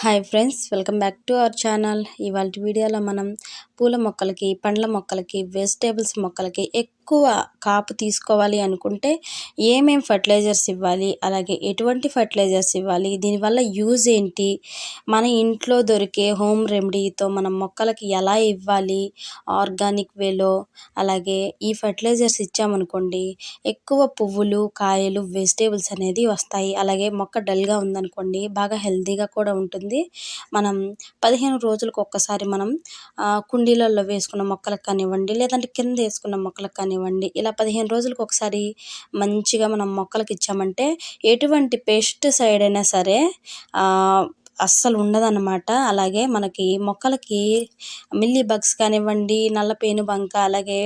Hi friends, welcome back to our channel. ఇవాళ వీడియోలో మనం పూల మొక్కలకి, పండ్ల మొక్కలకి, వెజిటేబుల్స్ మొక్కలకి ఎక్కువ కాపు తీసుకోవాలి అనుకుంటే ఏమేం ఫర్టిలైజర్స్ ఇవ్వాలి, అలాగే ఎటువంటి ఫర్టిలైజర్స్ ఇవ్వాలి, దీనివల్ల యూజ్ ఏంటి, మన ఇంట్లో దొరికే హోమ్ రెమెడీతో మనం మొక్కలకి ఎలా ఇవ్వాలి ఆర్గానిక్ వేలో, అలాగే ఈ ఫర్టిలైజర్స్ ఇచ్చామనుకోండి ఎక్కువ పువ్వులు, కాయలు, వెజిటేబుల్స్ అనేది వస్తాయి. అలాగే మొక్క డల్గా ఉందనుకోండి బాగా హెల్తీగా కూడా ఉంటుంది. మనం 15 రోజులకు ఒక్కసారి మనం కుండీలలో వేసుకున్న మొక్కలకు కానివ్వండి, లేదంటే కింద వేసుకున్న మొక్కలకు కానివ్వండి, ఇలా 15 రోజులకు ఒకసారి మంచిగా మనం మొక్కలకి ఇచ్చామంటే ఎటువంటి పెస్టిసైడ్ అయినా సరే అస్సలు ఉండదన్నమాట. అలాగే మనకి మొక్కలకి మిల్లీ బగ్స్ కానివ్వండి, నల్ల పేనుబంక, అలాగే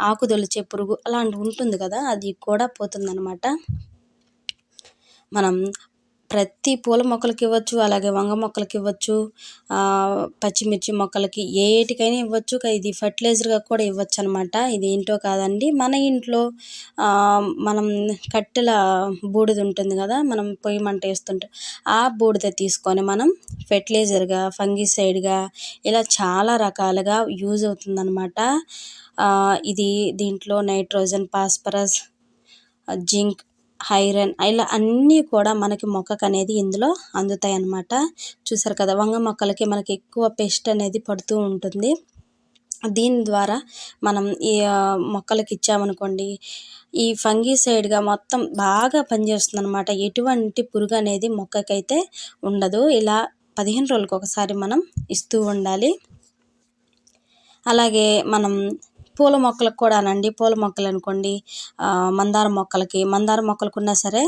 ఆకు తొలిచే పురుగు అలాంటివి ఉంటుంది కదా, అది కూడా పోతుందన్నమాట. మనం ప్రతి పూల మొక్కలకి ఇవ్వచ్చు, అలాగే వంగ మొక్కలకి ఇవ్వచ్చు, పచ్చిమిర్చి మొక్కలకి ఏటికైనా ఇవ్వచ్చు. ఇది ఫర్టిలైజర్గా కూడా ఇవ్వచ్చు అనమాట. ఇది ఏంటో కాదండి, మన ఇంట్లో మనం కట్టెల బూడిద ఉంటుంది కదా, మనం పొయ్యి మంట వేస్తుంటే ఆ బూడిద తీసుకొని మనం ఫెర్టిలైజర్గా, ఫంగిసైడ్గా ఇలా చాలా రకాలుగా యూజ్ అవుతుందన్నమాట. ఇది దీంట్లో నైట్రోజన్, ఫాస్ఫరస్, జింక్, ఐరన్ ఇలా అన్నీ కూడా మనకి మొక్కకు అనేది ఇందులో అందుతాయి అన్నమాట. చూసారు కదా, వంగ మొక్కలకి మనకి ఎక్కువ పెస్ట్ అనేది పడుతూ ఉంటుంది. దీని ద్వారా మనం ఈ మొక్కలకి ఇచ్చామనుకోండి ఈ ఫంగిసైడ్గా మొత్తం బాగా పనిచేస్తుంది అనమాట. ఎటువంటి పురుగు అనేది మొక్కకైతే ఉండదు. ఇలా 15 రోజులకు ఒకసారి మనం ఇస్తూ ఉండాలి. అలాగే మనం పూల మొక్కలకు కూడానండి, పూల మొక్కలు అనుకోండి మందార మొక్కలకు ఉన్నా సరే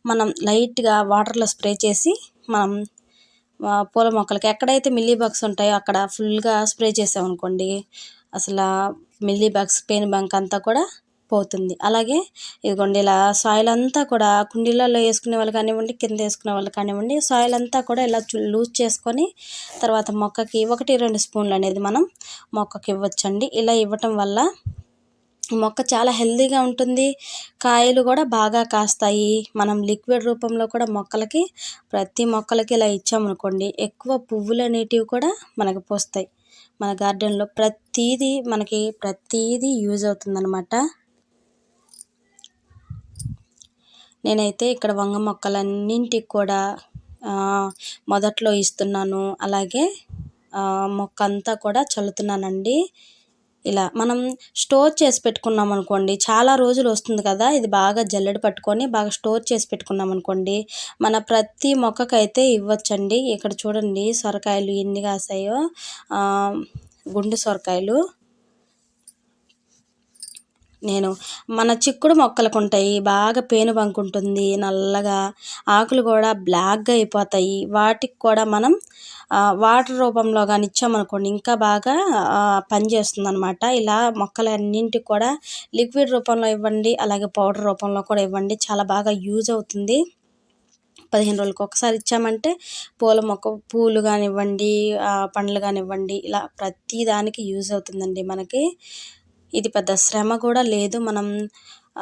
మనం లైట్గా వాటర్లో స్ప్రే చేసి మనం పూల మొక్కలకి ఎక్కడైతే మిల్లీ బగ్స్ ఉంటాయో అక్కడ ఫుల్గా స్ప్రే చేసామనుకోండి అసలు మిల్లీ బగ్స్, పేనుబంక అంతా కూడా పోతుంది. అలాగే ఇదిగోండి ఇలా సాయిల్ అంతా కూడా కుండీలలో వేసుకునే వాళ్ళు కానివ్వండి, కింద వేసుకునే వాళ్ళు కానివ్వండి, సాయిల్ అంతా కూడా ఇలా లూజ్ చేసుకొని తర్వాత మొక్కకి 1-2 స్పూన్లు అనేది మనం మొక్కకి ఇవ్వచ్చండి. ఇలా ఇవ్వటం వల్ల మొక్క చాలా హెల్తీగా ఉంటుంది, కాయలు కూడా బాగా కాస్తాయి. మనం లిక్విడ్ రూపంలో కూడా ప్రతి మొక్కలకి ఇలా ఇచ్చామనుకోండి ఎక్కువ పువ్వులు అనేటివి కూడా మనకు పోస్తాయి. మన గార్డెన్లో ప్రతిదీ యూజ్ అవుతుందన్నమాట. నేనైతే ఇక్కడ వంగ మొక్కలన్నింటికి కూడా మొదట్లో ఇస్తున్నాను, అలాగే మొక్క అంతా కూడా చల్లుతున్నానండి. ఇలా మనం స్టోర్ చేసి పెట్టుకున్నాం అనుకోండి చాలా రోజులు వస్తుంది కదా. ఇది బాగా జల్లెడ పట్టుకొని బాగా స్టోర్ చేసి పెట్టుకున్నాం అనుకోండి మన ప్రతి మొక్కకైతే ఇవ్వచ్చండి. ఇక్కడ చూడండి సొరకాయలు ఎన్ని కాసాయో, గుండు సొరకాయలు. మన చిక్కుడు మొక్కలకు ఉంటాయి, బాగా పేనుబంక ఉంటుంది, నల్లగా ఆకులు కూడా బ్లాక్గా అయిపోతాయి. వాటికి కూడా మనం వాటర్ రూపంలో కానీ ఇచ్చామనుకోండి ఇంకా బాగా పనిచేస్తుంది అనమాట. ఇలా మొక్కలన్నింటికి కూడా లిక్విడ్ రూపంలో ఇవ్వండి, అలాగే పౌడర్ రూపంలో కూడా ఇవ్వండి, చాలా బాగా యూజ్ అవుతుంది. 15 రోజులకు ఒకసారి ఇచ్చామంటే పూలు కానివ్వండి, పండ్లు కానివ్వండి, ఇలా ప్రతి దానికి యూజ్ అవుతుందండి మనకి. ఇది పెద్ద శ్రమ కూడా లేదు, మనం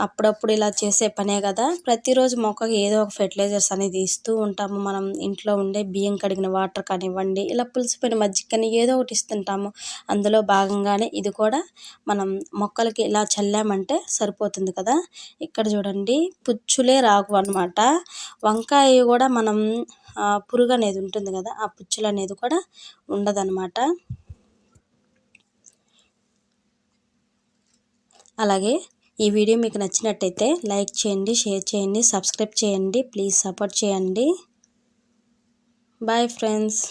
అప్పుడప్పుడు ఇలా చేసే పనే కదా. ప్రతిరోజు మొక్కకి ఏదో ఒక ఫెర్టిలైజర్స్ అనేది ఇస్తూ ఉంటాము. మనం ఇంట్లో ఉండే బియ్యం కడిగిన వాటర్ కానివ్వండి, ఇలా పులిసిపోయిన మజ్జిగ కానీ ఏదో ఒకటి ఇస్తుంటాము. అందులో భాగంగానే ఇది కూడా మనం మొక్కలకి ఇలా చల్లామంటే సరిపోతుంది కదా. ఇక్కడ చూడండి పుచ్చులే రావు అన్నమాట. వంకాయ కూడా మనం పురుగు అనేది ఉంటుంది కదా, ఆ పుచ్చులు అనేది కూడా ఉండదన్నమాట. అలాగే ఈ వీడియో మీకు నచ్చినట్టయితే లైక్ చేయండి, షేర్ చేయండి, సబ్స్క్రైబ్ చేయండి, ప్లీజ్ సపోర్ట్ చేయండి. Bye friends.